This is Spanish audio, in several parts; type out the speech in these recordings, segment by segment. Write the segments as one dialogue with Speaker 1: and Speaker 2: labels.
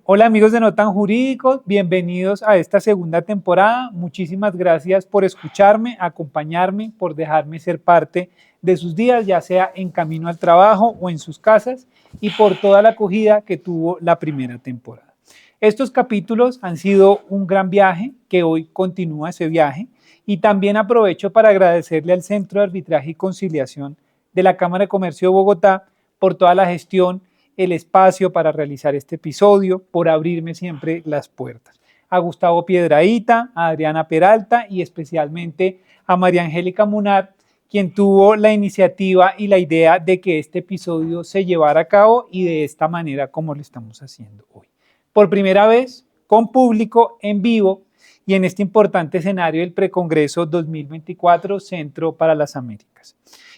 Speaker 1: Hola amigos de No Tan Jurídicos, bienvenidos a esta segunda temporada. Muchísimas gracias por escucharme, acompañarme, por dejarme ser parte de sus días, ya sea en camino al trabajo o en sus casas, y por toda la acogida que tuvo la primera temporada. Estos capítulos han sido un gran viaje, que hoy continúa ese viaje, y también aprovecho para agradecerle al Centro de Arbitraje y Conciliación de la Cámara de Comercio de Bogotá por toda la gestión, el espacio para realizar este episodio, por abrirme siempre las puertas. A Gustavo Piedrahita, a Adriana Peralta y especialmente a María Angélica Munar, quien tuvo la iniciativa y la idea de que este episodio se llevara a cabo y de esta manera como lo estamos haciendo hoy. Por primera vez, con público en vivo y en este importante escenario del Precongreso 2024 Centro para las Américas.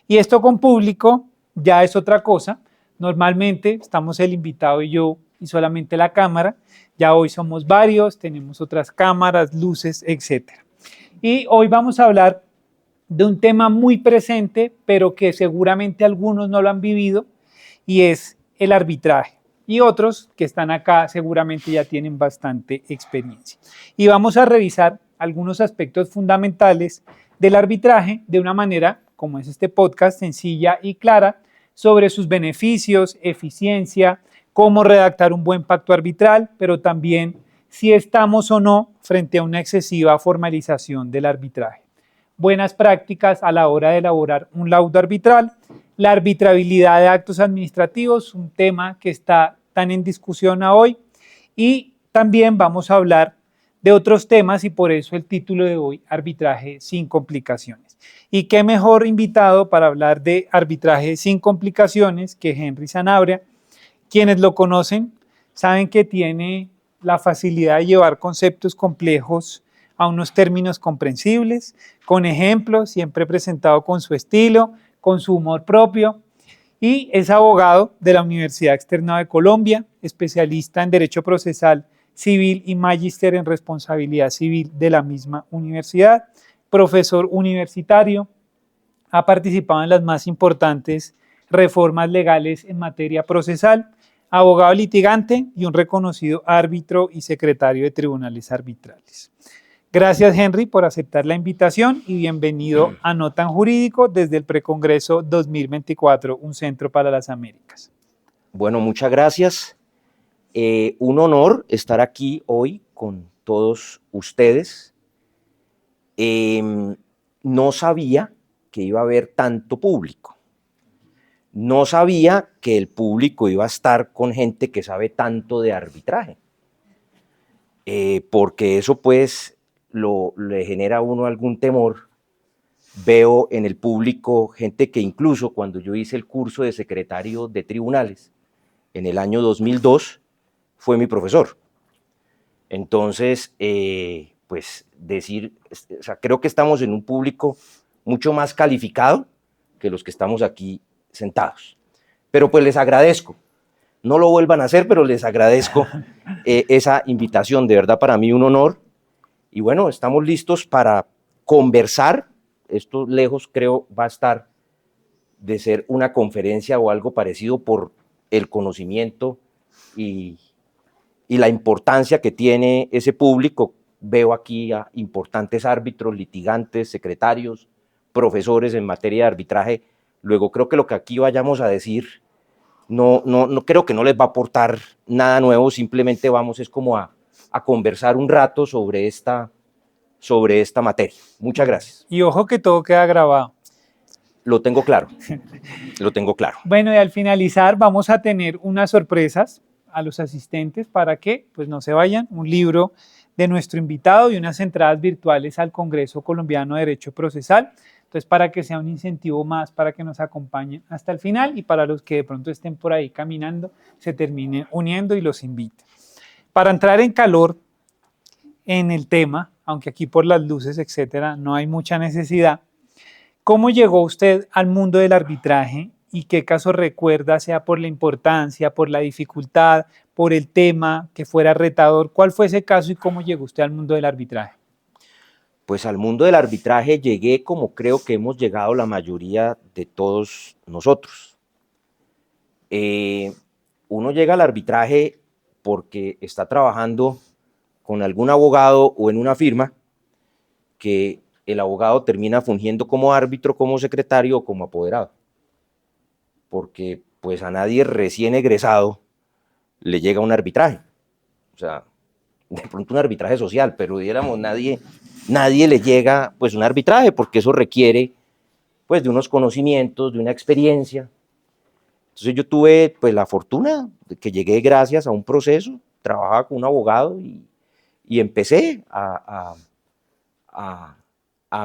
Speaker 1: Y esto con público ya es otra cosa. Normalmente estamos el invitado y yo y solamente la cámara. Ya hoy somos varios, tenemos otras cámaras, luces, etc. Y hoy vamos a hablar de un tema muy presente, pero que seguramente algunos no lo han vivido, y es el arbitraje. Y otros que están acá seguramente ya tienen bastante experiencia. Y vamos a revisar algunos aspectos fundamentales del arbitraje de una manera, como es este podcast, sencilla y clara, sobre sus beneficios, eficiencia, cómo redactar un buen pacto arbitral, pero también si estamos o no frente a una excesiva formalización del arbitraje. Buenas prácticas a la hora de elaborar un laudo arbitral, la arbitrabilidad de actos administrativos, un tema que está tan en discusión hoy, y también vamos a hablar de otros temas y por eso el título de hoy, arbitraje sin complicaciones. Y qué mejor invitado para hablar de arbitraje sin complicaciones que Henry Sanabria. Quienes lo conocen saben que tiene la facilidad de llevar conceptos complejos a unos términos comprensibles, con ejemplos, siempre presentado con su estilo, con su humor propio, y es abogado de la Universidad Externa de Colombia, especialista en Derecho Procesal Civil y magíster en Responsabilidad Civil de la misma universidad, profesor universitario, ha participado en las más importantes reformas legales en materia procesal, abogado litigante y un reconocido árbitro y secretario de tribunales arbitrales. Gracias, Henry, por aceptar la invitación y bienvenido a No Tan Jurídico desde el Precongreso 2024, un Centro para las Américas.
Speaker 2: Bueno, muchas gracias. Un honor estar aquí hoy con todos ustedes. No sabía que iba a haber tanto público. No sabía que el público iba a estar con gente que sabe tanto de arbitraje. Porque eso pues le genera a uno algún temor. Veo en el público gente que incluso cuando yo hice el curso de secretario de tribunales en el año 2002, fue mi profesor. Entonces, pues decir, o sea, creo que estamos en un público mucho más calificado que los que estamos aquí sentados. Pero pues les agradezco. No lo vuelvan a hacer, pero les agradezco esa invitación. De verdad, para mí un honor. Y bueno, estamos listos para conversar. Esto lejos creo va a estar de ser una conferencia o algo parecido por el conocimiento y la importancia que tiene ese público. Veo aquí a importantes árbitros, litigantes, secretarios, profesores en materia de arbitraje. Luego creo que lo que aquí vayamos a decir no creo que no les va a aportar nada nuevo, simplemente vamos es como a conversar un rato sobre esta materia. Muchas gracias.
Speaker 1: Y ojo que todo queda grabado.
Speaker 2: Lo tengo claro, lo tengo claro.
Speaker 1: Bueno, y al finalizar vamos a tener unas sorpresas a los asistentes para que pues no se vayan, un libro de nuestro invitado y unas entradas virtuales al Congreso Colombiano de Derecho Procesal. Entonces, para que sea un incentivo más para que nos acompañen hasta el final y para los que de pronto estén por ahí caminando, se terminen uniendo y los inviten. Para entrar en calor en el tema, aunque aquí por las luces, etcétera, no hay mucha necesidad, ¿cómo llegó usted al mundo del arbitraje y qué caso recuerda, sea por la importancia, por la dificultad, por el tema, que fuera retador? ¿Cuál fue ese caso y cómo llegó usted al mundo del arbitraje?
Speaker 2: Pues al mundo del arbitraje llegué como creo que hemos llegado la mayoría de todos nosotros. Uno llega al arbitraje porque está trabajando con algún abogado o en una firma que el abogado termina fungiendo como árbitro, como secretario o como apoderado. Porque pues a nadie recién egresado le llega un arbitraje. O sea, de pronto un arbitraje social, pero diéramos, nadie le llega pues un arbitraje, porque eso requiere pues de unos conocimientos, de una experiencia. Entonces yo tuve pues la fortuna de que llegué gracias a un proceso, trabajaba con un abogado y empecé a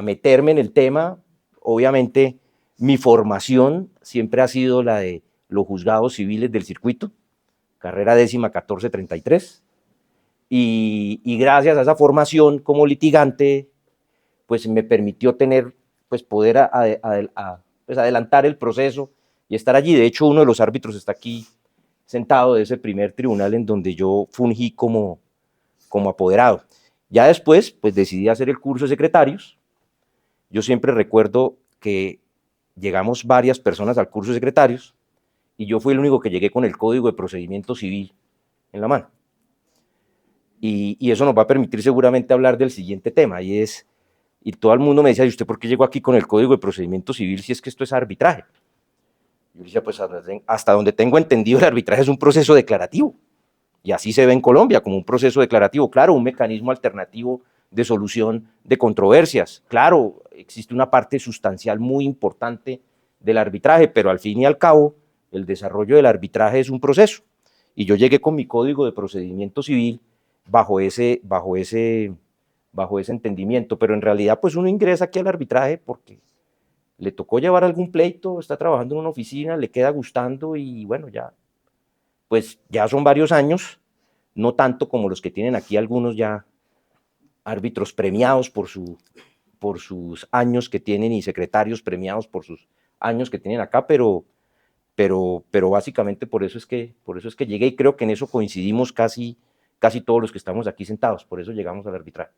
Speaker 2: meterme en el tema. Obviamente mi formación siempre ha sido la de los juzgados civiles del circuito, carrera 10.1433, y gracias a esa formación como litigante, pues me permitió tener, pues poder pues adelantar el proceso y estar allí. De hecho, uno de los árbitros está aquí sentado de ese primer tribunal en donde yo fungí como apoderado. Ya después, pues decidí hacer el curso de secretarios. Yo siempre recuerdo que llegamos varias personas al curso de secretarios y yo fui el único que llegué con el Código de Procedimiento Civil en la mano. Y eso nos va a permitir seguramente hablar del siguiente tema, y todo el mundo me decía, ¿y usted por qué llegó aquí con el Código de Procedimiento Civil si es que esto es arbitraje? Yo decía, pues hasta donde tengo entendido, el arbitraje es un proceso declarativo, y así se ve en Colombia, como un proceso declarativo, claro, un mecanismo alternativo de solución de controversias. Claro, existe una parte sustancial muy importante del arbitraje, pero al fin y al cabo, el desarrollo del arbitraje es un proceso. Y yo llegué con mi Código de Procedimiento Civil bajo ese entendimiento, pero en realidad pues uno ingresa aquí al arbitraje porque le tocó llevar algún pleito, está trabajando en una oficina, le queda gustando y bueno, pues ya son varios años, no tanto como los que tienen aquí algunos ya árbitros premiados por sus años que tienen y secretarios premiados por sus años que tienen acá, pero básicamente por eso es que llegué, y creo que en eso coincidimos casi todos los que estamos aquí sentados, por eso llegamos al arbitraje.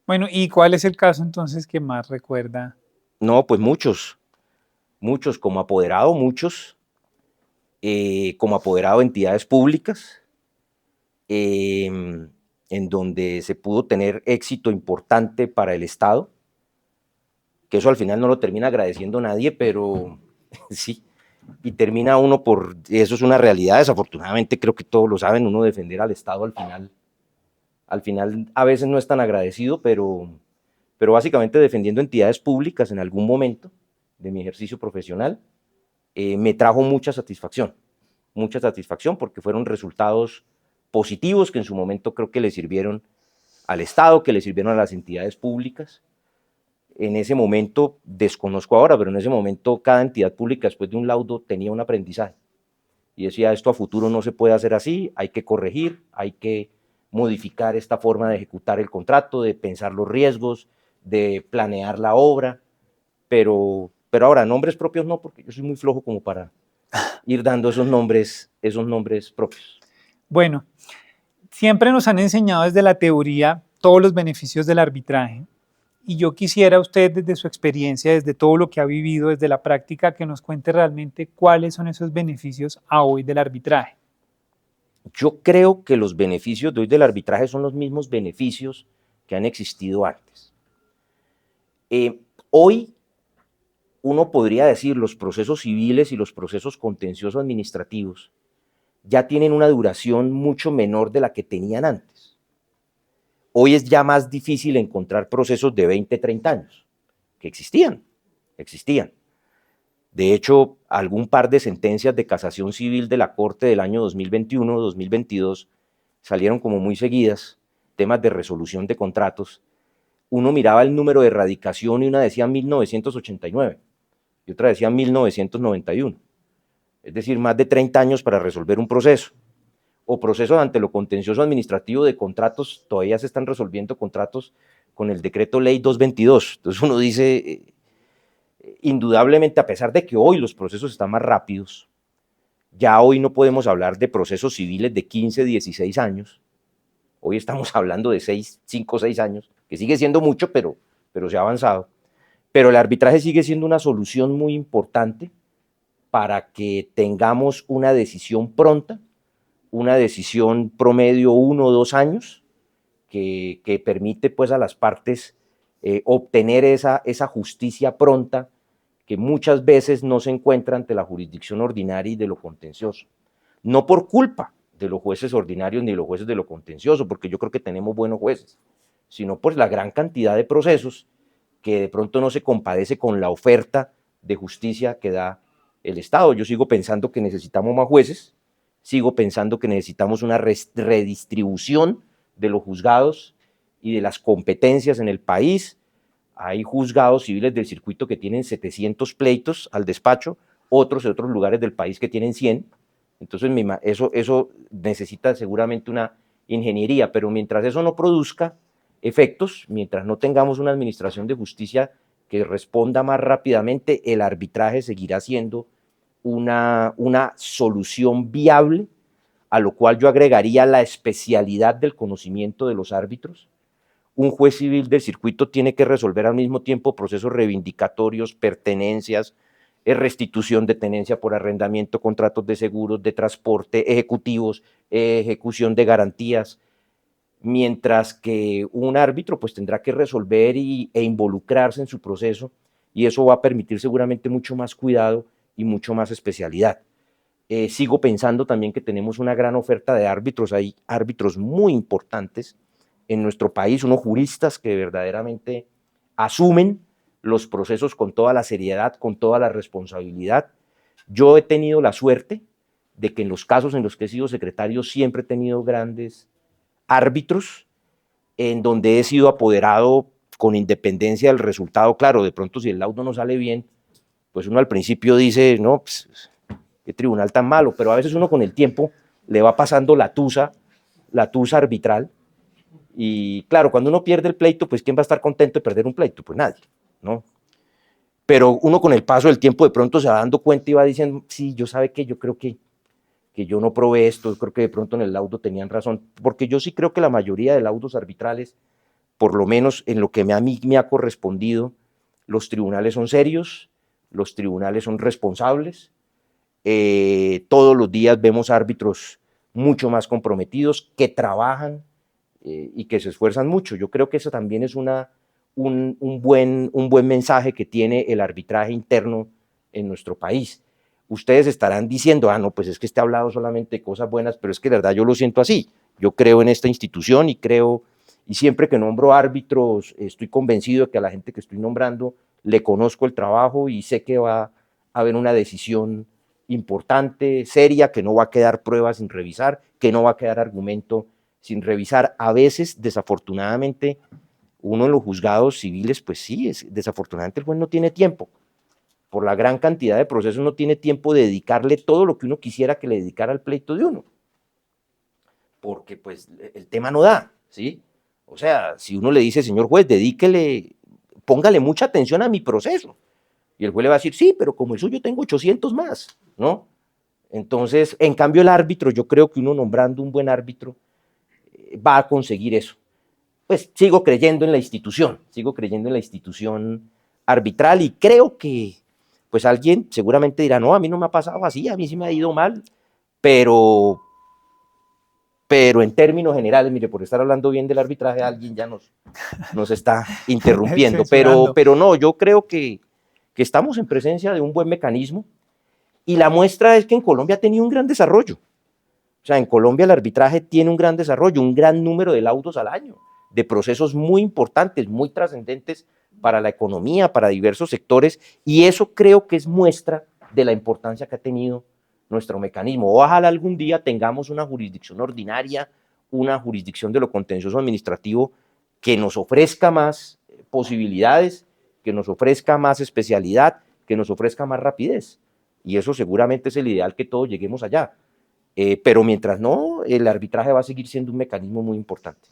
Speaker 1: Bueno, ¿y cuál es el caso entonces que más recuerda?
Speaker 2: No, pues muchos como apoderado, como apoderado de entidades públicas, en donde se pudo tener éxito importante para el Estado, que eso al final no lo termina agradeciendo nadie, pero sí, y termina uno eso es una realidad, desafortunadamente creo que todos lo saben, uno defender al Estado al final a veces no es tan agradecido, pero básicamente defendiendo entidades públicas en algún momento de mi ejercicio profesional, me trajo mucha satisfacción porque fueron resultados positivos que en su momento creo que le sirvieron al Estado, que le sirvieron a las entidades públicas. En ese momento, desconozco ahora, pero en ese momento cada entidad pública después de un laudo tenía un aprendizaje y decía, esto a futuro no se puede hacer así, hay que corregir, hay que modificar esta forma de ejecutar el contrato, de pensar los riesgos, de planear la obra, pero ahora nombres propios no, porque yo soy muy flojo como para ir dando esos nombres propios.
Speaker 1: Bueno, siempre nos han enseñado desde la teoría todos los beneficios del arbitraje. Y yo quisiera usted, desde su experiencia, desde todo lo que ha vivido, desde la práctica, que nos cuente realmente cuáles son esos beneficios a hoy del arbitraje.
Speaker 2: Yo creo que los beneficios de hoy del arbitraje son los mismos beneficios que han existido antes. Hoy uno podría decir los procesos civiles y los procesos contenciosos administrativos ya tienen una duración mucho menor de la que tenían antes. Hoy es ya más difícil encontrar procesos de 20, 30 años, que existían. De hecho, algún par de sentencias de casación civil de la Corte del año 2021, 2022, salieron como muy seguidas, temas de resolución de contratos. Uno miraba el número de erradicación y una decía 1989 y otra decía 1991. Es decir, más de 30 años para resolver un proceso. O procesos ante lo contencioso administrativo de contratos, todavía se están resolviendo contratos con el decreto ley 222. Entonces uno dice, indudablemente, a pesar de que hoy los procesos están más rápidos, ya hoy no podemos hablar de procesos civiles de 15, 16 años. Hoy estamos hablando de 5 o 6 años, que sigue siendo mucho, pero se ha avanzado. Pero el arbitraje sigue siendo una solución muy importante para que tengamos una decisión pronta, una decisión promedio 1 o 2 años que permite pues a las partes obtener esa justicia pronta que muchas veces no se encuentra ante la jurisdicción ordinaria y de lo contencioso. No por culpa de los jueces ordinarios ni de los jueces de lo contencioso, porque yo creo que tenemos buenos jueces, sino por la gran cantidad de procesos que de pronto no se compadece con la oferta de justicia que da el Estado. Yo sigo pensando que necesitamos más jueces, sigo pensando que necesitamos una redistribución de los juzgados y de las competencias en el país. Hay juzgados civiles del circuito que tienen 700 pleitos al despacho, otros en otros lugares del país que tienen 100. Entonces eso necesita seguramente una ingeniería, pero mientras eso no produzca efectos, mientras no tengamos una administración de justicia que responda más rápidamente, el arbitraje seguirá siendo una solución viable, a lo cual yo agregaría la especialidad del conocimiento de los árbitros. Un juez civil del circuito tiene que resolver al mismo tiempo procesos reivindicatorios, pertenencias, restitución de tenencia por arrendamiento, contratos de seguros, de transporte, ejecutivos, ejecución de garantías, mientras que un árbitro pues tendrá que resolver e involucrarse en su proceso, y eso va a permitir seguramente mucho más cuidado y mucho más especialidad. Sigo pensando también que tenemos una gran oferta de árbitros, hay árbitros muy importantes en nuestro país, unos juristas que verdaderamente asumen los procesos con toda la seriedad, con toda la responsabilidad. Yo he tenido la suerte de que en los casos en los que he sido secretario siempre he tenido grandes árbitros en donde he sido apoderado con independencia del resultado. Claro, de pronto si el laudo no sale bien, pues uno al principio dice, no, pues, qué tribunal tan malo, pero a veces uno con el tiempo le va pasando la tusa arbitral, y claro, cuando uno pierde el pleito, pues ¿quién va a estar contento de perder un pleito? Pues nadie, ¿no? Pero uno con el paso del tiempo de pronto se va dando cuenta y va diciendo, sí, yo sabe que yo creo que yo no probé esto, yo creo que de pronto en el laudo tenían razón, porque yo sí creo que la mayoría de laudos arbitrales, por lo menos en lo que a mí me ha correspondido, los tribunales son serios, los tribunales son responsables, todos los días vemos árbitros mucho más comprometidos, que trabajan y que se esfuerzan mucho. Yo creo que eso también es un buen mensaje que tiene el arbitraje interno en nuestro país. Ustedes estarán diciendo, no, pues es que ha hablado solamente de cosas buenas, pero es que de verdad yo lo siento así. Yo creo en esta institución y siempre que nombro árbitros, estoy convencido de que a la gente que estoy nombrando le conozco el trabajo y sé que va a haber una decisión importante, seria, que no va a quedar prueba sin revisar, que no va a quedar argumento sin revisar. A veces, desafortunadamente, uno en los juzgados civiles, pues sí, desafortunadamente el juez no tiene tiempo. Por la gran cantidad de procesos no tiene tiempo de dedicarle todo lo que uno quisiera que le dedicara al pleito de uno. Porque pues el tema no da, ¿sí? O sea, si uno le dice, señor juez, póngale mucha atención a mi proceso. Y el juez le va a decir, sí, pero como el suyo tengo 800 más, ¿no? Entonces, en cambio el árbitro, yo creo que uno nombrando un buen árbitro va a conseguir eso. Pues sigo creyendo en la institución arbitral, y creo que pues alguien seguramente dirá, no, a mí no me ha pasado así, a mí sí me ha ido mal, pero en términos generales, mire, por estar hablando bien del arbitraje, alguien ya nos está interrumpiendo, pero no, yo creo que estamos en presencia de un buen mecanismo, y la muestra es que en Colombia ha tenido un gran desarrollo. O sea, en Colombia el arbitraje tiene un gran desarrollo, un gran número de laudos al año, de procesos muy importantes, muy trascendentes para la economía, para diversos sectores, y eso creo que es muestra de la importancia que ha tenido nuestro mecanismo. Ojalá algún día tengamos una jurisdicción ordinaria, una jurisdicción de lo contencioso administrativo que nos ofrezca más posibilidades, que nos ofrezca más especialidad, que nos ofrezca más rapidez, y eso seguramente es el ideal, que todos lleguemos allá. Pero mientras no, el arbitraje va a seguir siendo un mecanismo muy importante.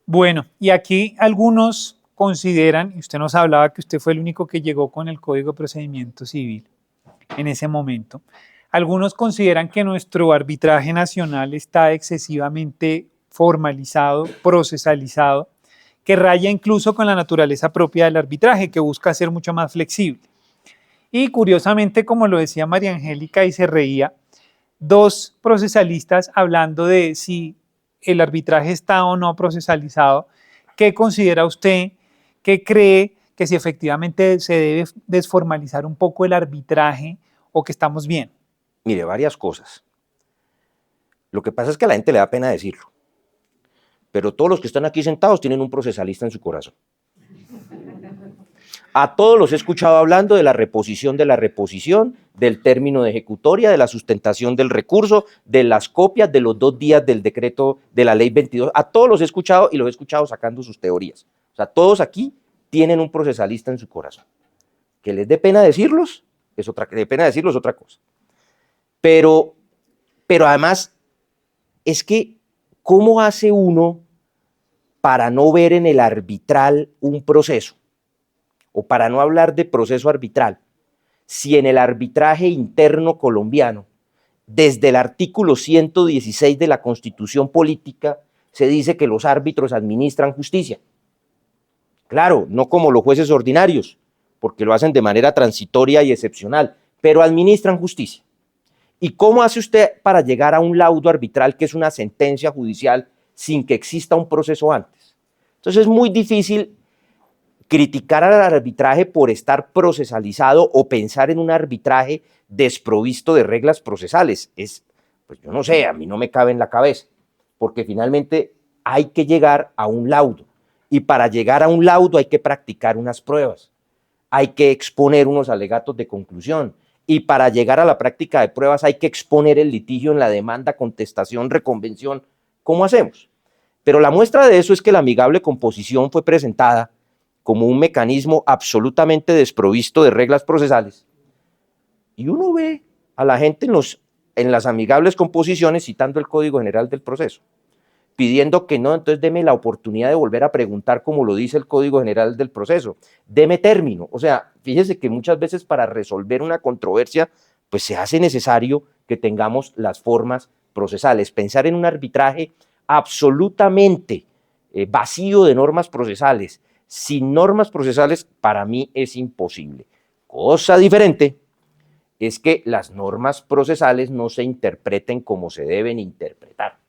Speaker 1: Bueno, y aquí algunos consideran, y usted nos hablaba que usted fue el único que llegó con el Código de Procedimiento Civil en ese momento, algunos consideran que nuestro arbitraje nacional está excesivamente formalizado, procesalizado, que raya incluso con la naturaleza propia del arbitraje, que busca ser mucho más flexible. Y curiosamente, como lo decía María Angélica y se reía, dos procesalistas hablando de si el arbitraje está o no procesalizado. ¿Qué considera usted? ¿Qué cree que si efectivamente se debe desformalizar un poco el arbitraje o que estamos bien?
Speaker 2: Mire, varias cosas. Lo que pasa es que a la gente le da pena decirlo, pero todos los que están aquí sentados tienen un procesalista en su corazón. A todos los he escuchado hablando de la reposición, del término de ejecutoria, de la sustentación del recurso, de las copias, de los 2 días del decreto de la ley 22. A todos los he escuchado y los he escuchado sacando sus teorías. O sea, todos aquí tienen un procesalista en su corazón. Que les dé pena decirlos es otra, que dé pena decirlos es otra cosa. Pero además, es que, ¿cómo hace uno para no ver en el arbitral un proceso? O para no hablar de proceso arbitral, si en el arbitraje interno colombiano, desde el artículo 116 de la Constitución Política, se dice que los árbitros administran justicia. Claro, no como los jueces ordinarios, porque lo hacen de manera transitoria y excepcional, pero administran justicia. ¿Y cómo hace usted para llegar a un laudo arbitral, que es una sentencia judicial, sin que exista un proceso antes? Entonces es muy difícil criticar al arbitraje por estar procesalizado o pensar en un arbitraje desprovisto de reglas procesales. Pues yo no sé, a mí no me cabe en la cabeza, porque finalmente hay que llegar a un laudo, y para llegar a un laudo hay que practicar unas pruebas, hay que exponer unos alegatos de conclusión, y para llegar a la práctica de pruebas hay que exponer el litigio en la demanda, contestación, reconvención. ¿Cómo hacemos? Pero la muestra de eso es que la amigable composición fue presentada como un mecanismo absolutamente desprovisto de reglas procesales. Y uno ve a la gente en las amigables composiciones citando el Código General del Proceso, pidiendo que no, entonces deme la oportunidad de volver a preguntar como lo dice el Código General del Proceso, deme término. O sea, fíjese que muchas veces para resolver una controversia, pues se hace necesario que tengamos las formas procesales. Pensar en un arbitraje absolutamente vacío de normas procesales, sin normas procesales, para mí es imposible. Cosa diferente es que las normas procesales no se interpreten como se deben interpretar.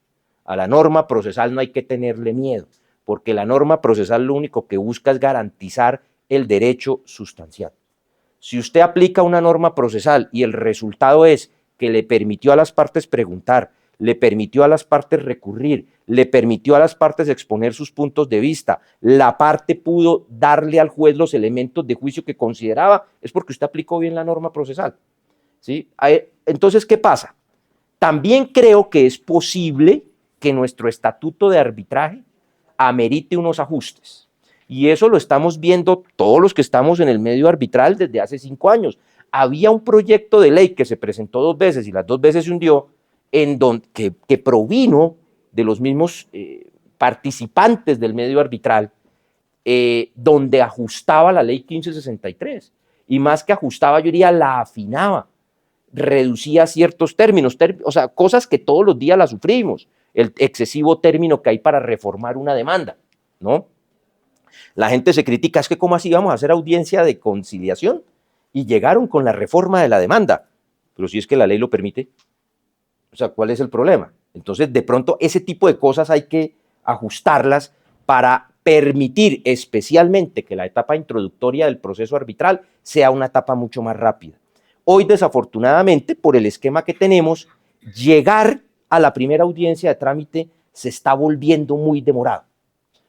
Speaker 2: A la norma procesal no hay que tenerle miedo, porque la norma procesal lo único que busca es garantizar el derecho sustancial. Si usted aplica una norma procesal y el resultado es que le permitió a las partes preguntar, le permitió a las partes recurrir, le permitió a las partes exponer sus puntos de vista, la parte pudo darle al juez los elementos de juicio que consideraba, es porque usted aplicó bien la norma procesal, ¿sí? Entonces, ¿qué pasa? También creo que es posible que nuestro estatuto de arbitraje amerite unos ajustes, y eso lo estamos viendo todos los que estamos en el medio arbitral desde hace 5 años. Había un proyecto de ley que se presentó 2 veces y las 2 veces se hundió, que provino de los mismos participantes del medio arbitral, donde ajustaba la ley 1563, y más que ajustaba, yo diría, la afinaba, reducía ciertos términos, o sea, cosas que todos los días las sufrimos, el excesivo término que hay para reformar una demanda, ¿no? La gente se critica, es que ¿cómo así vamos a hacer audiencia de conciliación? Y llegaron con la reforma de la demanda, pero si es que la ley lo permite. O sea, ¿cuál es el problema? Entonces, de pronto, ese tipo de cosas hay que ajustarlas para permitir especialmente que la etapa introductoria del proceso arbitral sea una etapa mucho más rápida. Hoy, desafortunadamente, por el esquema que tenemos, llegar a la primera audiencia de trámite se está volviendo muy demorado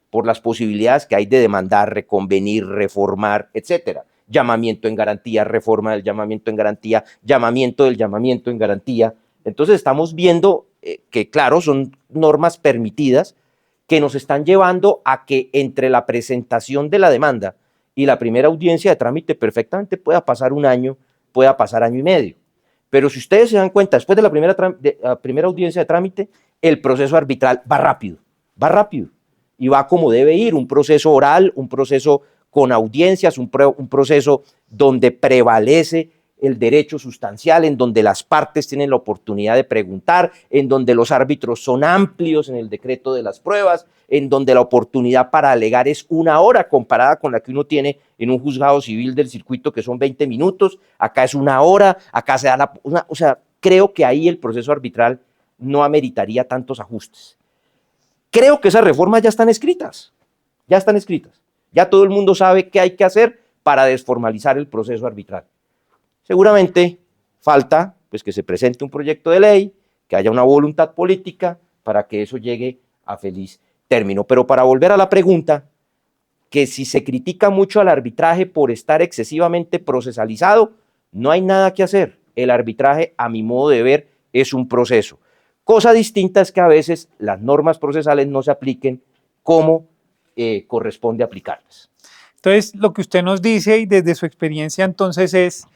Speaker 2: por las posibilidades que hay de demandar, reconvenir, reformar, etcétera. Llamamiento en garantía, reforma del llamamiento en garantía, llamamiento del llamamiento en garantía. Entonces estamos viendo que, claro, son normas permitidas que nos están llevando a que entre la presentación de la demanda y la primera audiencia de trámite perfectamente pueda pasar 1 año, pueda pasar 1 año y medio. Pero si ustedes se dan cuenta, después de la primera audiencia de trámite, el proceso arbitral va rápido y va como debe ir, un proceso oral, un proceso con audiencias, un proceso donde prevalece el derecho sustancial, en donde las partes tienen la oportunidad de preguntar, en donde los árbitros son amplios en el decreto de las pruebas, en donde la oportunidad para alegar es 1 hora comparada con la que uno tiene en un juzgado civil del circuito, que son 20 minutos, acá es 1 hora, acá se da o sea, creo que ahí el proceso arbitral no ameritaría tantos ajustes. Creo que esas reformas ya están escritas, ya están escritas. Ya todo el mundo sabe qué hay que hacer para desformalizar el proceso arbitral. Seguramente falta pues, que se presente un proyecto de ley, que haya una voluntad política para que eso llegue a feliz término. Pero para volver a la pregunta, que si se critica mucho al arbitraje por estar excesivamente procesalizado, no hay nada que hacer. El arbitraje, a mi modo de ver, es un proceso. Cosa distinta es que a veces las normas procesales no se apliquen como corresponde aplicarlas.
Speaker 1: Entonces, lo que usted nos dice y desde su experiencia entonces es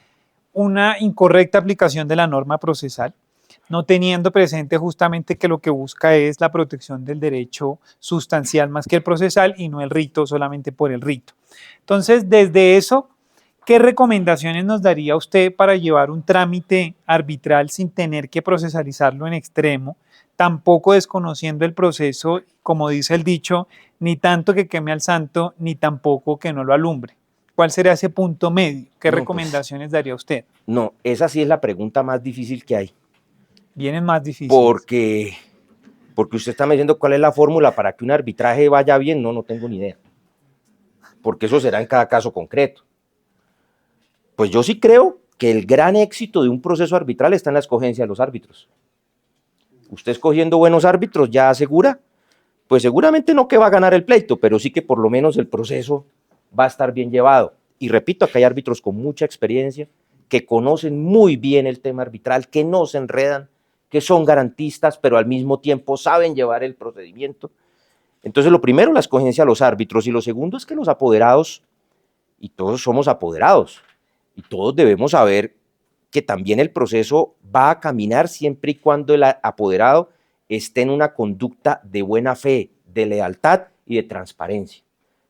Speaker 1: una incorrecta aplicación de la norma procesal, no teniendo presente justamente que lo que busca es la protección del derecho sustancial más que el procesal y no el rito solamente por el rito. Entonces, desde eso, ¿qué recomendaciones nos daría usted para llevar un trámite arbitral sin tener que procesalizarlo en extremo, tampoco desconociendo el proceso, como dice el dicho, ni tanto que queme al santo, ni tampoco que no lo alumbre? ¿Cuál sería ese punto medio? ¿Qué recomendaciones daría usted?
Speaker 2: No, esa sí es la pregunta más difícil que hay.
Speaker 1: Vienen más difíciles.
Speaker 2: Porque usted está me diciendo cuál es la fórmula para que un arbitraje vaya bien, no tengo ni idea. Porque eso será en cada caso concreto. Pues yo sí creo que el gran éxito de un proceso arbitral está en la escogencia de los árbitros. Usted escogiendo buenos árbitros ya asegura, pues seguramente no que va a ganar el pleito, pero sí que por lo menos el proceso va a estar bien llevado. Y repito, acá hay árbitros con mucha experiencia, que conocen muy bien el tema arbitral, que no se enredan, que son garantistas, pero al mismo tiempo saben llevar el procedimiento. Entonces, lo primero, la escogencia de los árbitros, y lo segundo es que los apoderados, y todos somos apoderados, y todos debemos saber que también el proceso va a caminar siempre y cuando el apoderado esté en una conducta de buena fe, de lealtad y de transparencia.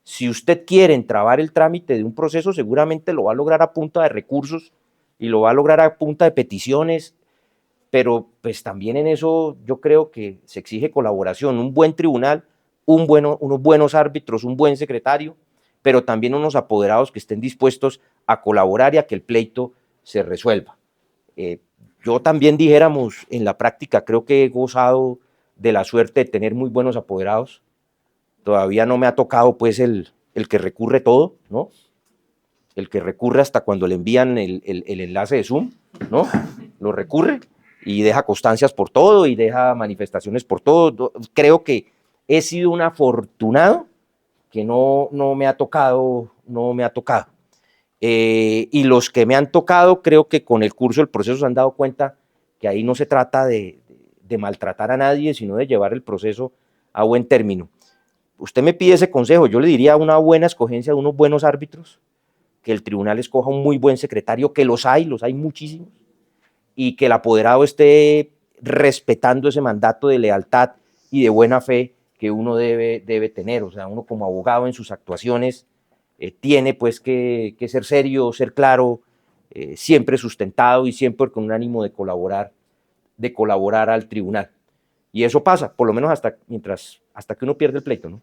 Speaker 2: Si usted quiere entrabar el trámite de un proceso, seguramente lo va a lograr a punta de recursos y lo va a lograr a punta de peticiones, pero pues también en eso yo creo que se exige colaboración, un buen tribunal, unos buenos árbitros, un buen secretario, pero también unos apoderados que estén dispuestos a colaborar y a que el pleito se resuelva. Yo también dijéramos, en la práctica creo que he gozado de la suerte de tener muy buenos apoderados. Todavía no me ha tocado pues el que recurre todo, ¿no? El que recurre hasta cuando le envían el enlace de Zoom, ¿no? Lo recurre y deja constancias por todo y deja manifestaciones por todo. Creo que he sido un afortunado que no me ha tocado, y los que me han tocado, creo que con el curso del proceso se han dado cuenta que ahí no se trata de maltratar a nadie, sino de llevar el proceso a buen término. Usted me pide ese consejo, yo le diría una buena escogencia de unos buenos árbitros, que el tribunal escoja un muy buen secretario, que los hay muchísimos, y que el apoderado esté respetando ese mandato de lealtad y de buena fe que uno debe tener. O sea, uno como abogado en sus actuaciones tiene pues que ser serio, ser claro, siempre sustentado y siempre con un ánimo de colaborar al tribunal. Y eso pasa, por lo menos hasta que uno pierde el pleito, ¿no?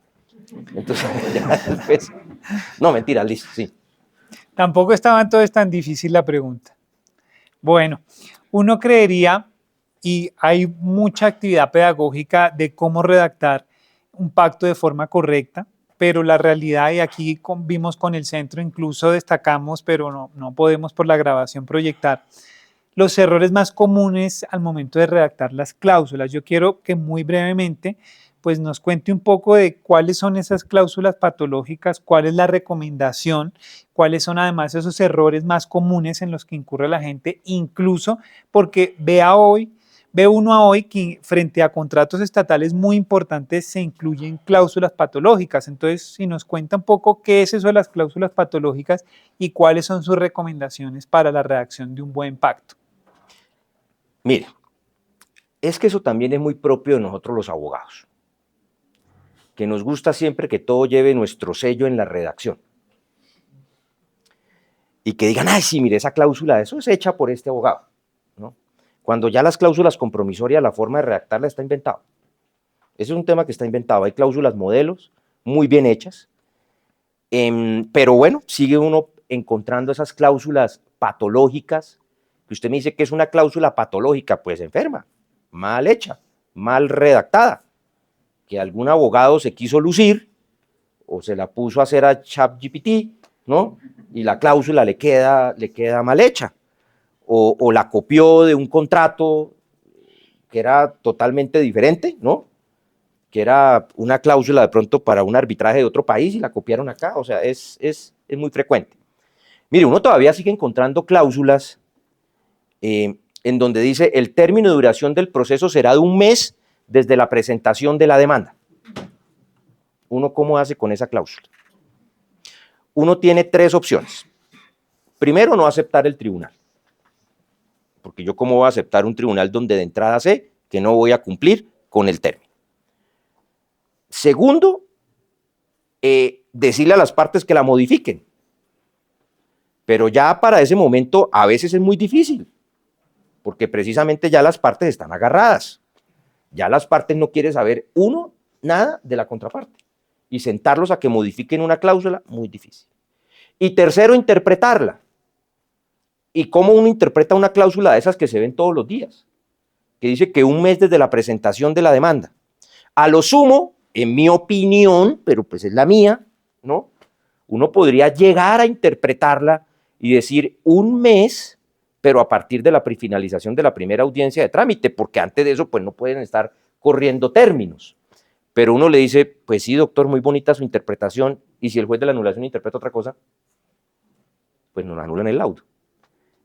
Speaker 2: Entonces, ya después, no, mentira, listo, sí.
Speaker 1: Tampoco estaba entonces tan difícil la pregunta. Bueno, uno creería, y hay mucha actividad pedagógica de cómo redactar un pacto de forma correcta, pero la realidad, y aquí vimos con el centro, incluso destacamos, pero no podemos por la grabación proyectar, los errores más comunes al momento de redactar las cláusulas. Yo quiero que muy brevemente pues nos cuente un poco de cuáles son esas cláusulas patológicas, cuál es la recomendación, cuáles son además esos errores más comunes en los que incurre la gente, incluso porque ve uno hoy que frente a contratos estatales muy importantes se incluyen cláusulas patológicas. Entonces, si nos cuenta un poco qué es eso de las cláusulas patológicas y cuáles son sus recomendaciones para la redacción de un buen pacto.
Speaker 2: Mire, es que eso también es muy propio de nosotros los abogados, que nos gusta siempre que todo lleve nuestro sello en la redacción. Y que digan, ay, sí, mire, esa cláusula, eso es hecha por este abogado, ¿no? Cuando ya las cláusulas compromisorias, la forma de redactarla está inventado. Ese es un tema que está inventado. Hay cláusulas modelos muy bien hechas, pero bueno, sigue uno encontrando esas cláusulas patológicas que usted me dice que es una cláusula patológica, pues enferma, mal hecha, mal redactada, que algún abogado se quiso lucir o se la puso a hacer a ChatGPT, ¿no? Y la cláusula le queda mal hecha, o la copió de un contrato que era totalmente diferente, ¿no? Que era una cláusula de pronto para un arbitraje de otro país y la copiaron acá, o sea, es muy frecuente. Mire, uno todavía sigue encontrando cláusulas en donde dice el término de duración del proceso será de 1 mes desde la presentación de la demanda. ¿Uno cómo hace con esa cláusula? Uno tiene 3 opciones. Primero, no aceptar el tribunal. Porque yo cómo voy a aceptar un tribunal donde de entrada sé que no voy a cumplir con el término. Segundo, decirle a las partes que la modifiquen. Pero ya para ese momento a veces es muy difícil, porque precisamente ya las partes están agarradas. Ya las partes no quieren saber, uno, nada de la contraparte. Y sentarlos a que modifiquen una cláusula, muy difícil. Y tercero, interpretarla. ¿Y cómo uno interpreta una cláusula de esas que se ven todos los días? Que dice que 1 mes desde la presentación de la demanda. A lo sumo, en mi opinión, pero pues es la mía, ¿no? Uno podría llegar a interpretarla y decir 1 mes, pero a partir de la finalización de la primera audiencia de trámite, porque antes de eso pues no pueden estar corriendo términos. Pero uno le dice, pues sí, doctor, muy bonita su interpretación, y si el juez de la anulación interpreta otra cosa, pues nos anulan el laudo.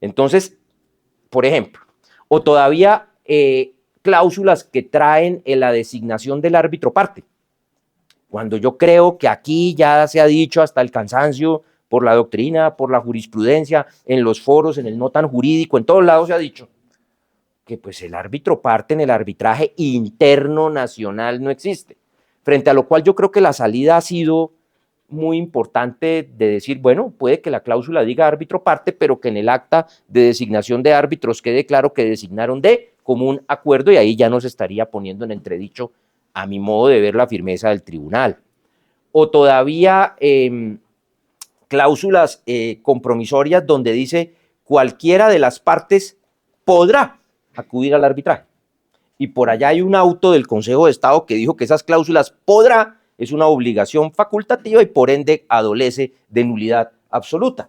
Speaker 2: Entonces, por ejemplo, o todavía cláusulas que traen en la designación del árbitro parte. Cuando yo creo que aquí ya se ha dicho hasta el cansancio, por la doctrina, por la jurisprudencia, en los foros, en el no tan jurídico, en todos lados se ha dicho que pues el árbitro parte en el arbitraje interno nacional no existe. Frente a lo cual yo creo que la salida ha sido muy importante de decir, bueno, puede que la cláusula diga árbitro parte, pero que en el acta de designación de árbitros quede claro que designaron de común acuerdo, y ahí ya no se estaría poniendo en entredicho, a mi modo de ver, la firmeza del tribunal. O todavía cláusulas compromisorias donde dice cualquiera de las partes podrá acudir al arbitraje. Y por allá hay un auto del Consejo de Estado que dijo que esas cláusulas podrá es una obligación facultativa y por ende adolece de nulidad absoluta.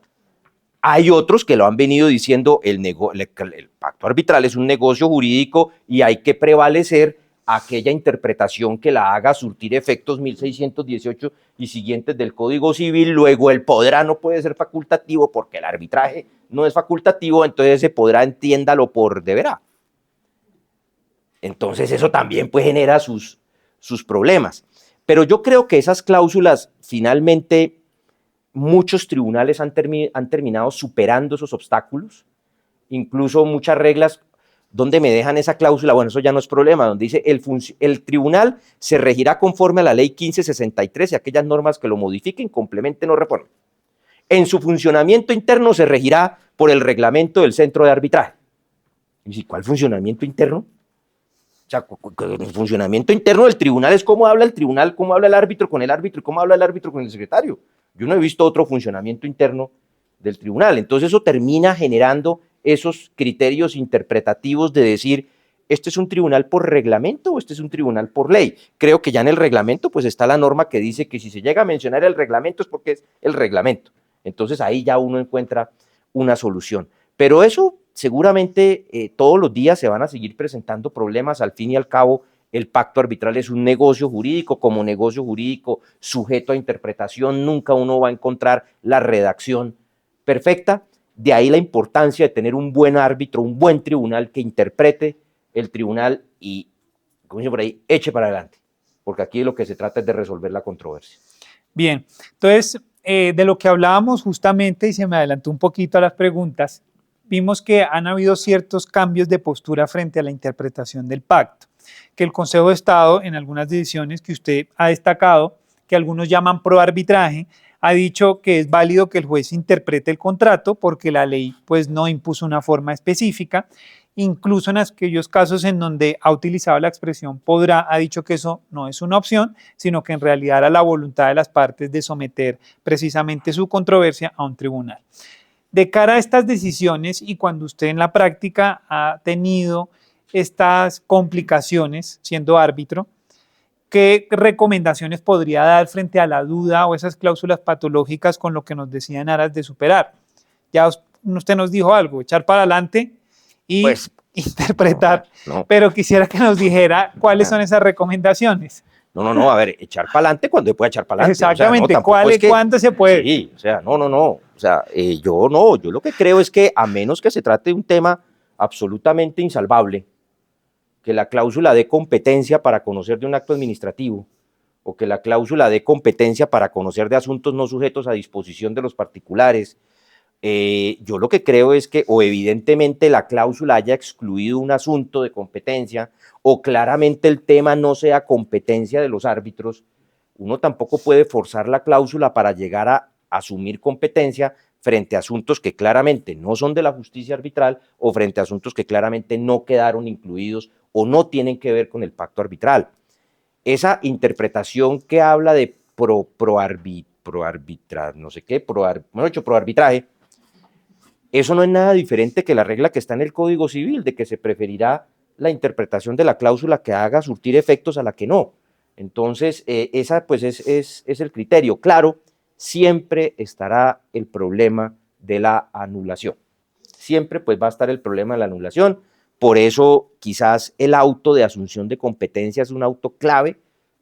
Speaker 2: Hay otros que lo han venido diciendo, el pacto arbitral es un negocio jurídico y hay que prevalecer aquella interpretación que la haga surtir efectos 1618 y siguientes del Código Civil. Luego el podrá no puede ser facultativo porque el arbitraje no es facultativo, entonces ese podrá entiéndalo por deberá. Entonces eso también pues genera sus problemas. Pero yo creo que esas cláusulas finalmente muchos tribunales han terminado superando esos obstáculos, incluso muchas reglas donde me dejan esa cláusula, bueno, eso ya no es problema, donde dice el tribunal se regirá conforme a la ley 1563 y aquellas normas que lo modifiquen, complementen o reponen. En su funcionamiento interno se regirá por el reglamento del centro de arbitraje. ¿Y cuál funcionamiento interno? O sea, el funcionamiento interno del tribunal es cómo habla el tribunal, cómo habla el árbitro con el árbitro y cómo habla el árbitro con el secretario. Yo no he visto otro funcionamiento interno del tribunal. Entonces eso termina generando esos criterios interpretativos de decir, ¿este es un tribunal por reglamento o este es un tribunal por ley? Creo que ya en el reglamento pues está la norma que dice que si se llega a mencionar el reglamento es porque es el reglamento. Entonces ahí ya uno encuentra una solución. Pero eso seguramente todos los días se van a seguir presentando problemas. Al fin y al cabo, el pacto arbitral es un negocio jurídico. Como negocio jurídico sujeto a interpretación, nunca uno va a encontrar la redacción perfecta. De ahí la importancia de tener un buen árbitro, un buen tribunal que interprete el tribunal y, como dice por ahí, eche para adelante. Porque aquí lo que se trata es de resolver la controversia.
Speaker 1: Bien, entonces, de lo que hablábamos justamente, y se me adelantó un poquito a las preguntas, vimos que han habido ciertos cambios de postura frente a la interpretación del pacto, que el Consejo de Estado, en algunas decisiones que usted ha destacado, que algunos llaman pro arbitraje, ha dicho que es válido que el juez interprete el contrato porque la ley pues no impuso una forma específica. Incluso en aquellos casos en donde ha utilizado la expresión podrá, ha dicho que eso no es una opción, sino que en realidad era la voluntad de las partes de someter precisamente su controversia a un tribunal. De cara a estas decisiones y cuando usted en la práctica ha tenido estas complicaciones siendo árbitro, ¿qué recomendaciones podría dar frente a la duda o esas cláusulas patológicas con lo que nos decía en aras de superar? Ya usted nos dijo algo, echar para adelante y
Speaker 2: Pues,
Speaker 1: interpretar,
Speaker 2: no,
Speaker 1: pero quisiera que nos dijera cuáles son esas recomendaciones.
Speaker 2: a ver, echar para adelante cuando se puede echar para adelante, o sea, no,
Speaker 1: Exactamente,
Speaker 2: tampoco
Speaker 1: ¿cuál
Speaker 2: es
Speaker 1: y
Speaker 2: que,
Speaker 1: cuándo se puede?
Speaker 2: sí, o sea, o sea, yo no, yo lo que creo es que a menos que se trate de un tema absolutamente insalvable, que la cláusula de competencia para conocer de un acto administrativo, o que la cláusula de competencia para conocer de asuntos no sujetos a disposición de los particulares, yo lo que creo es que o evidentemente la cláusula haya excluido un asunto de competencia o claramente el tema no sea competencia de los árbitros, uno tampoco puede forzar la cláusula para llegar a asumir competencia frente a asuntos que claramente no son de la justicia arbitral o frente a asuntos que claramente no quedaron incluidos o no tienen que ver con el pacto arbitral. Esa interpretación que habla de proarbitraje, eso no es nada diferente que la regla que está en el Código Civil, de que se preferirá la interpretación de la cláusula que haga surtir efectos a la que no. Entonces, esa pues es el criterio. Claro, siempre estará el problema de la anulación. Siempre pues va a estar el problema de la anulación. Por eso quizás el auto de asunción de competencia es un auto clave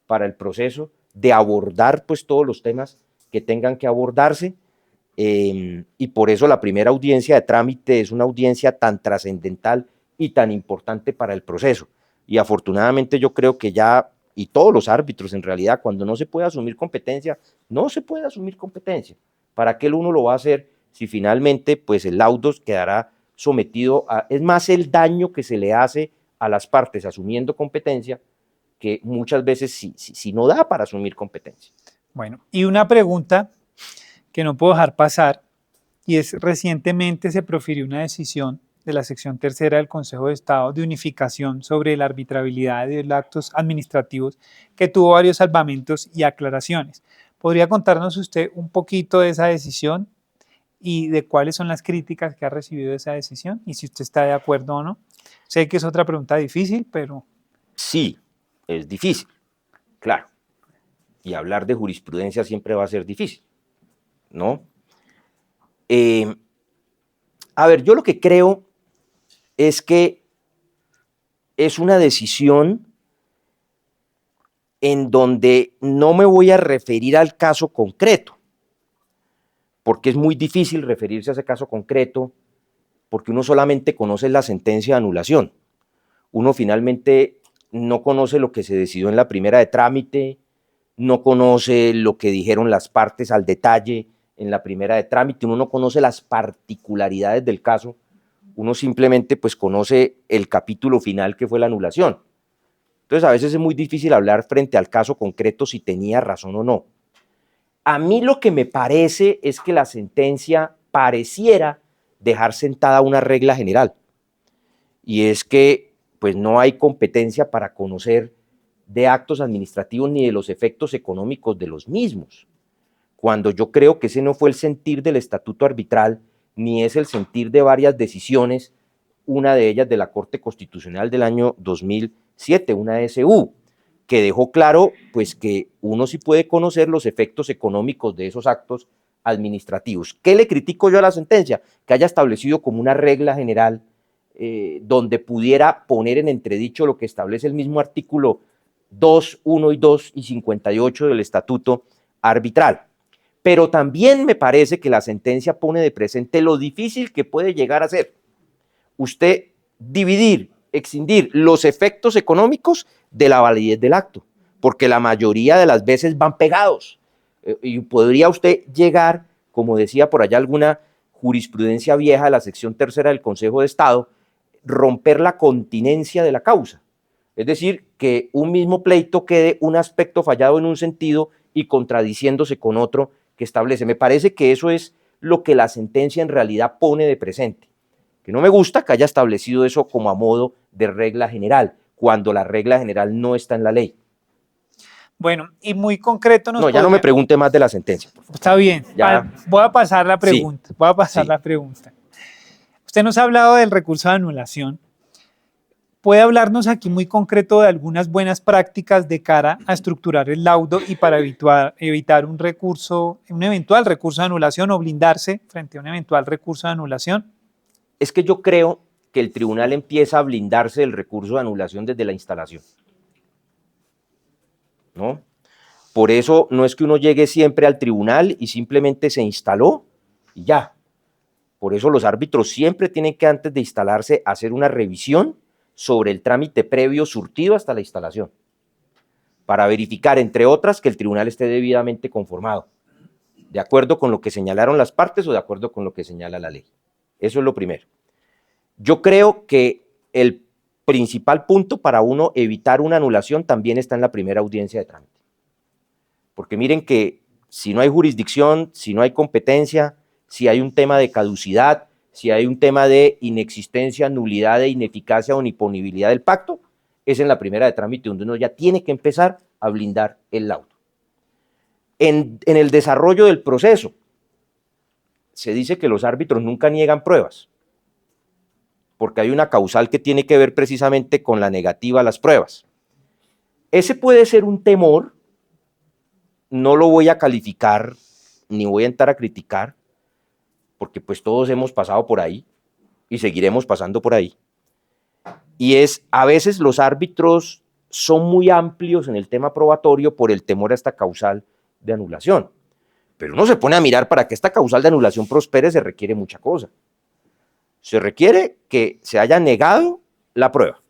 Speaker 2: para el proceso de abordar pues todos los temas que tengan que abordarse. Y por eso la primera audiencia de trámite es una audiencia tan trascendental y tan importante para el proceso. Y afortunadamente yo creo que ya, y todos los árbitros en realidad, cuando no se puede asumir competencia, no se puede asumir competencia. ¿Para qué uno lo va a hacer si finalmente pues el laudo quedará sometido a, es más el daño que se le hace a las partes asumiendo competencia que muchas veces si no da para asumir competencia?
Speaker 1: Bueno, y una pregunta que no puedo dejar pasar, y es recientemente se profirió una decisión de la sección tercera del Consejo de Estado de unificación sobre la arbitrabilidad de los actos administrativos que tuvo varios salvamentos y aclaraciones. ¿Podría contarnos usted un poquito de esa decisión y de cuáles son las críticas que ha recibido esa decisión y si usted está de acuerdo o no? Sé que es otra pregunta difícil, pero...
Speaker 2: Sí, es difícil, claro. Y hablar de jurisprudencia siempre va a ser difícil, ¿no? A ver, yo lo que creo es que es una decisión en donde no me voy a referir al caso concreto, porque es muy difícil referirse a ese caso concreto, porque uno solamente conoce la sentencia de anulación. Uno finalmente no conoce lo que se decidió en la primera de trámite, no conoce lo que dijeron las partes al detalle en la primera de trámite, uno no conoce las particularidades del caso, uno simplemente pues conoce el capítulo final que fue la anulación. Entonces a veces es muy difícil hablar frente al caso concreto si tenía razón o no. A mí lo que me parece es que la sentencia pareciera dejar sentada una regla general, y es que pues no hay competencia para conocer de actos administrativos ni de los efectos económicos de los mismos, cuando yo creo que ese no fue el sentir del estatuto arbitral, ni es el sentir de varias decisiones, una de ellas de la Corte Constitucional del año 2007, una SU, que dejó claro pues que uno sí puede conocer los efectos económicos de esos actos administrativos. ¿Qué le critico yo a la sentencia? Que haya establecido como una regla general donde pudiera poner en entredicho lo que establece el mismo artículo 2, 1 y 2 y 58 del estatuto arbitral. Pero también me parece que la sentencia pone de presente lo difícil que puede llegar a ser usted dividir, excindir los efectos económicos de la validez del acto, porque la mayoría de las veces van pegados. Y podría usted llegar, como decía por allá alguna jurisprudencia vieja de la sección tercera del Consejo de Estado, romper la continencia de la causa. Es decir, que un mismo pleito quede un aspecto fallado en un sentido y contradiciéndose con otro que establece. Me parece que eso es lo que la sentencia en realidad pone de presente. Que no me gusta que haya establecido eso como a modo de regla general, cuando la regla general no está en la ley.
Speaker 1: Bueno, y muy concreto nos
Speaker 2: No, ya no me pregunte más de la sentencia, por favor.
Speaker 1: Está bien,
Speaker 2: Ya.
Speaker 1: voy a pasar la pregunta.
Speaker 2: Sí,
Speaker 1: Voy a pasar
Speaker 2: sí.
Speaker 1: la pregunta. Usted nos ha hablado del recurso de anulación. ¿Puede hablarnos aquí muy concreto de algunas buenas prácticas de cara a estructurar el laudo y para evitar un eventual recurso de anulación o blindarse frente a un eventual recurso de anulación?
Speaker 2: Es que yo creo que el tribunal empieza a blindarse del recurso de anulación desde la instalación, ¿no? Por eso no es que uno llegue siempre al tribunal y simplemente se instaló y ya. Por eso los árbitros siempre tienen que, antes de instalarse, hacer una revisión sobre el trámite previo surtido hasta la instalación, para verificar, entre otras, que el tribunal esté debidamente conformado, de acuerdo con lo que señalaron las partes o de acuerdo con lo que señala la ley. Eso es lo primero. Yo creo que el principal punto para uno evitar una anulación también está en la primera audiencia de trámite. Porque miren que si no hay jurisdicción, si no hay competencia, si hay un tema de caducidad, si hay un tema de inexistencia, nulidad e ineficacia o imponibilidad del pacto, es en la primera de trámite donde uno ya tiene que empezar a blindar el laudo. En el desarrollo del proceso, se dice que los árbitros nunca niegan pruebas, porque hay una causal que tiene que ver precisamente con la negativa a las pruebas. Ese puede ser un temor, no lo voy a calificar, ni voy a entrar a criticar, porque pues todos hemos pasado por ahí y seguiremos pasando por ahí. Y es, a veces los árbitros son muy amplios en el tema probatorio por el temor a esta causal de anulación. Pero uno se pone a mirar, para que esta causal de anulación prospere se requiere mucha cosa. Se requiere que se haya negado la prueba,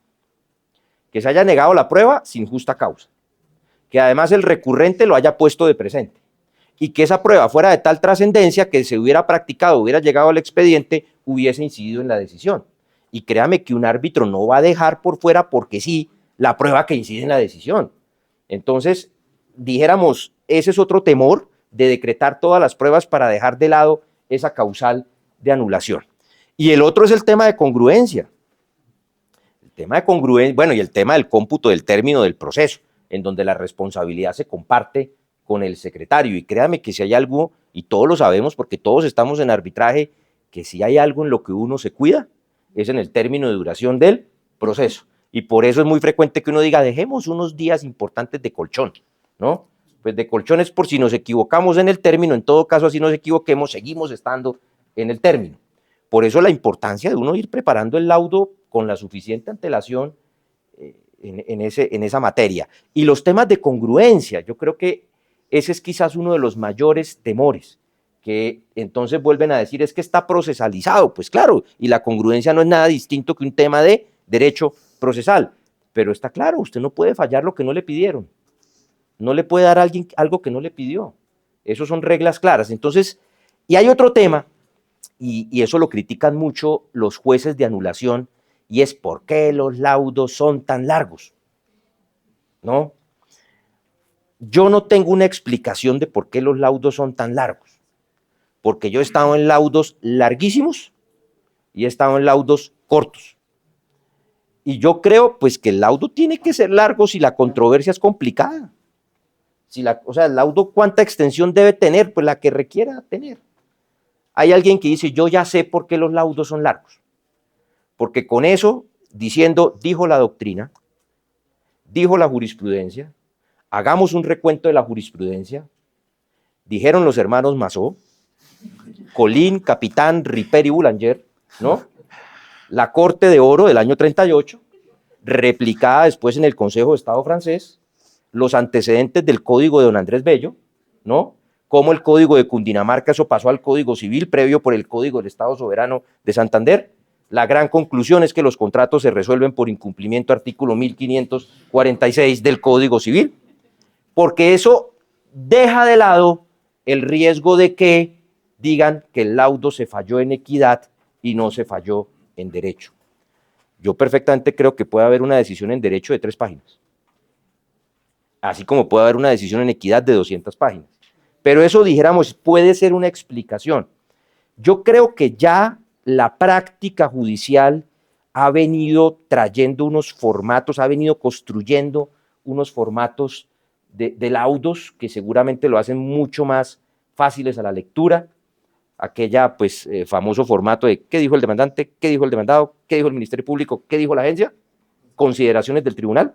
Speaker 2: que se haya negado la prueba sin justa causa, que además el recurrente lo haya puesto de presente y que esa prueba fuera de tal trascendencia que se hubiera practicado, hubiera llegado al expediente, hubiese incidido en la decisión. Y créame que un árbitro no va a dejar por fuera, porque sí, la prueba que incide en la decisión. Entonces, dijéramos, ese es otro temor de decretar todas las pruebas para dejar de lado esa causal de anulación. Y el otro es el tema de congruencia. El tema de congruencia, bueno, y el tema del cómputo del término del proceso, en donde la responsabilidad se comparte con el secretario. Y créame que si hay algo, y todos lo sabemos porque todos estamos en arbitraje, que si hay algo en lo que uno se cuida, es en el término de duración del proceso. Y por eso es muy frecuente que uno diga, dejemos unos días importantes de colchón, ¿no? Pues de colchón es por si nos equivocamos en el término, en todo caso, así nos equivoquemos, seguimos estando en el término. Por eso la importancia de uno ir preparando el laudo con la suficiente antelación en esa materia. Y los temas de congruencia, yo creo que ese es quizás uno de los mayores temores, que entonces vuelven a decir, es que está procesalizado. Pues claro, y la congruencia no es nada distinto que un tema de derecho procesal, pero está claro, usted no puede fallar lo que no le pidieron, no le puede dar a alguien algo que no le pidió. Esas son reglas claras. Entonces, y hay otro tema, y eso lo critican mucho los jueces de anulación, y es por qué los laudos son tan largos, ¿no? Yo no tengo una explicación de por qué los laudos son tan largos, porque yo he estado en laudos larguísimos y he estado en laudos cortos. Y yo creo pues que el laudo tiene que ser largo si la controversia es complicada. O sea, el laudo, ¿cuánta extensión debe tener? Pues la que requiera tener. Hay alguien que dice, yo ya sé por qué los laudos son largos. Porque con eso, diciendo, dijo la doctrina, dijo la jurisprudencia, hagamos un recuento de la jurisprudencia, dijeron los hermanos Massó, Colín, Capitán, Ripper y Boulanger, ¿no? La Corte de Oro del año 38, replicada después en el Consejo de Estado francés, los antecedentes del Código de don Andrés Bello, ¿no? Cómo el Código de Cundinamarca, eso pasó al Código Civil, previo por el Código del Estado Soberano de Santander. La gran conclusión es que los contratos se resuelven por incumplimiento artículo 1546 del Código Civil, porque eso deja de lado el riesgo de que digan que el laudo se falló en equidad y no se falló en derecho. Yo perfectamente creo que puede haber una decisión en derecho de 3 páginas, así como puede haber una decisión en equidad de 200 páginas. Pero eso, dijéramos, puede ser una explicación. Yo creo que ya la práctica judicial ha venido trayendo unos formatos, ha venido construyendo unos formatos de laudos que seguramente lo hacen mucho más fáciles a la lectura, aquella pues famoso formato de qué dijo el demandante, qué dijo el demandado, qué dijo el Ministerio Público, qué dijo la agencia, consideraciones del tribunal,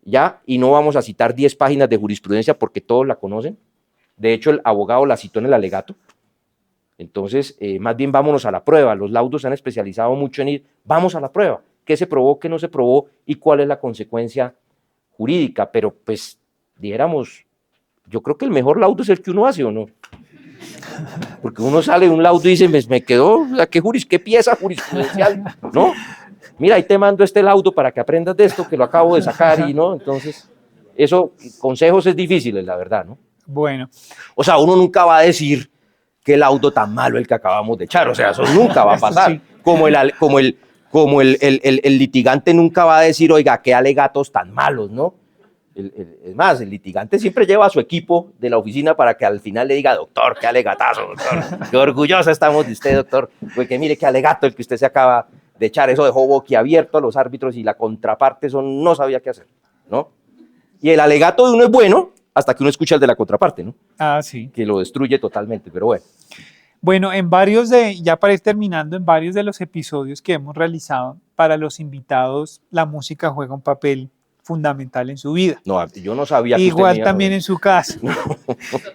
Speaker 2: ya, y no vamos a citar 10 páginas de jurisprudencia porque todos la conocen. De hecho, el abogado la citó en el alegato. Entonces, más bien vámonos a la prueba. Los laudos se han especializado mucho en ir, vamos a la prueba, qué se probó, qué no se probó y cuál es la consecuencia jurídica. Pero pues, dijéramos, yo creo que el mejor laudo es el que uno hace, ¿o no? Porque uno sale de un laudo y dice, me quedó, ¿qué pieza jurisprudencial? ¿No? Mira, ahí te mando este laudo para que aprendas de esto, que lo acabo de sacar, y no, entonces, eso, consejos es difícil, la verdad, ¿no?
Speaker 1: Bueno.
Speaker 2: O sea, uno nunca va a decir qué laudo tan malo el que acabamos de echar, o sea, eso nunca va a pasar. Sí. Como el litigante nunca va a decir, oiga, qué alegatos tan malos, ¿no? Es más, el litigante siempre lleva a su equipo de la oficina para que al final le diga, doctor, qué alegatazo, doctor, qué orgullosa estamos de usted, doctor, porque mire qué alegato el que usted se acaba de echar, eso dejó boquiabierto a los árbitros y la contraparte eso no sabía qué hacer, ¿no? Y el alegato de uno es bueno hasta que uno escucha el de la contraparte, ¿no?
Speaker 1: Ah, sí.
Speaker 2: Que lo destruye totalmente, pero bueno.
Speaker 1: Bueno, ya para ir terminando, en varios de los episodios que hemos realizado, para los invitados, la música juega un papel fundamental en su vida.
Speaker 2: No, yo no sabía que
Speaker 1: igual
Speaker 2: usted
Speaker 1: también en su caso.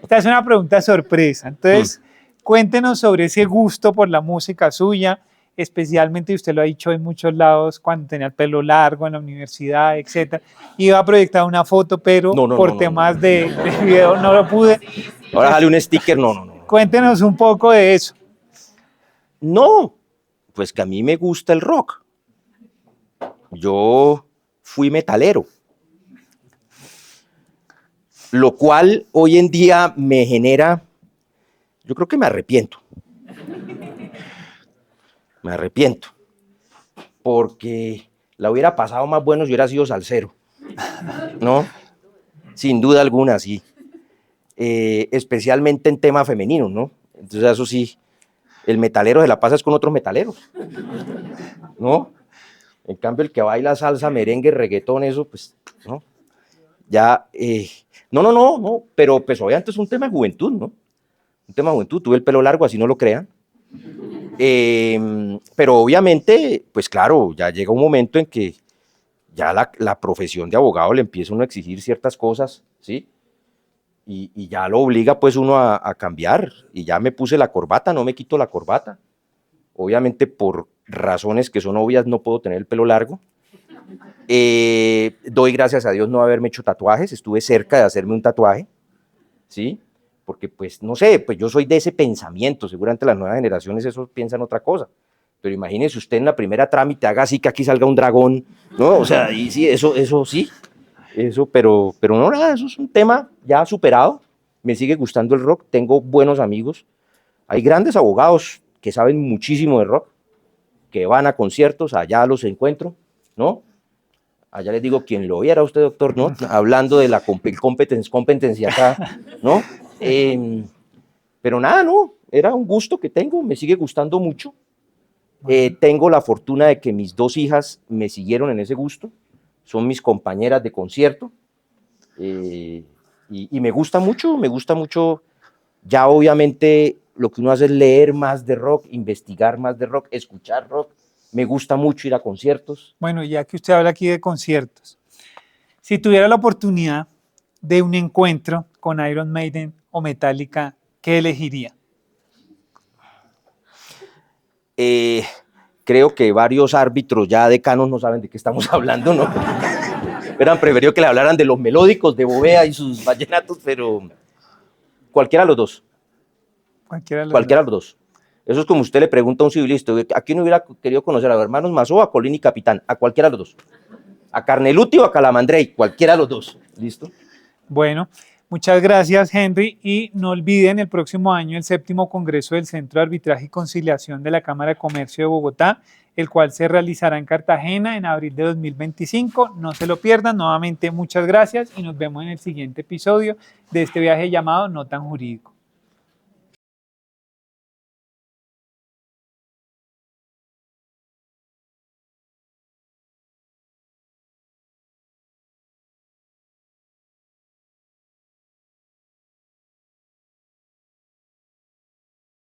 Speaker 1: Esta es una pregunta sorpresa. Entonces, cuéntenos sobre ese gusto por la música suya, especialmente, usted lo ha dicho en muchos lados, cuando tenía el pelo largo en la universidad, etcétera. Iba a proyectar una foto, pero por temas de video no lo pude.
Speaker 2: Ahora sale un sticker, no.
Speaker 1: Cuéntenos un poco de eso.
Speaker 2: No, pues que a mí me gusta el rock. Yo fui metalero, lo cual hoy en día me genera, yo creo que me arrepiento, porque la hubiera pasado más bueno si hubiera sido salsero, ¿no? Sin duda alguna, sí, especialmente en tema femenino, ¿no? Entonces eso sí, el metalero se la pasa es con otros metaleros, ¿no? En cambio, el que baila salsa, merengue, reggaetón, eso, pues, ¿no? Ya, no, pero pues obviamente es un tema de juventud, ¿no? Un tema de juventud, tuve el pelo largo, así no lo crean. Pero obviamente, pues claro, ya llega un momento en que ya la profesión de abogado le empieza uno a exigir ciertas cosas, ¿sí? Y ya lo obliga pues uno a cambiar, y ya me puse la corbata, no me quito la corbata. Obviamente por razones que son obvias no puedo tener el pelo largo. Doy gracias a Dios no haberme hecho tatuajes, estuve cerca de hacerme un tatuaje, ¿sí? Porque pues no sé, pues yo soy de ese pensamiento, seguramente las nuevas generaciones eso piensan otra cosa, pero imagínese usted en la primera trámite haga así que aquí salga un dragón, ¿no? O sea, y sí, eso sí, pero no, nada, eso es un tema ya superado, me sigue gustando el rock, tengo buenos amigos, hay grandes abogados que saben muchísimo de rock, que van a conciertos, allá los encuentro, ¿no? Allá les digo, quien lo viera usted, doctor, ¿no? Hablando de la competencia acá, ¿no? Pero nada, no, era un gusto que tengo, me sigue gustando mucho. Tengo la fortuna de que mis dos hijas me siguieron en ese gusto, son mis compañeras de concierto, y me gusta mucho, ya obviamente lo que uno hace es leer más de rock, investigar más de rock, escuchar rock, me gusta mucho ir a conciertos.
Speaker 1: Bueno, ya que usted habla aquí de conciertos, si tuviera la oportunidad de un encuentro con Iron Maiden o Metallica, ¿qué elegiría?
Speaker 2: Creo que varios árbitros ya decanos no saben de qué estamos hablando, ¿no? Hubieran preferido que le hablaran de los melódicos de Bovea y sus vallenatos, pero cualquiera de los dos. Cualquiera de los dos. Eso es como usted le pregunta a un civilista, ¿a quién hubiera querido conocer? ¿A los hermanos Mazó, a Colín y Capitán? A cualquiera de los dos. A Carneluti o a Calamandrei, cualquiera de los dos. ¿Listo?
Speaker 1: Bueno, muchas gracias, Henry, y no olviden el próximo año el 7º Congreso del Centro de Arbitraje y Conciliación de la Cámara de Comercio de Bogotá, el cual se realizará en Cartagena en abril de 2025. No se lo pierdan. Nuevamente, muchas gracias y nos vemos en el siguiente episodio de este viaje llamado No Tan Jurídico.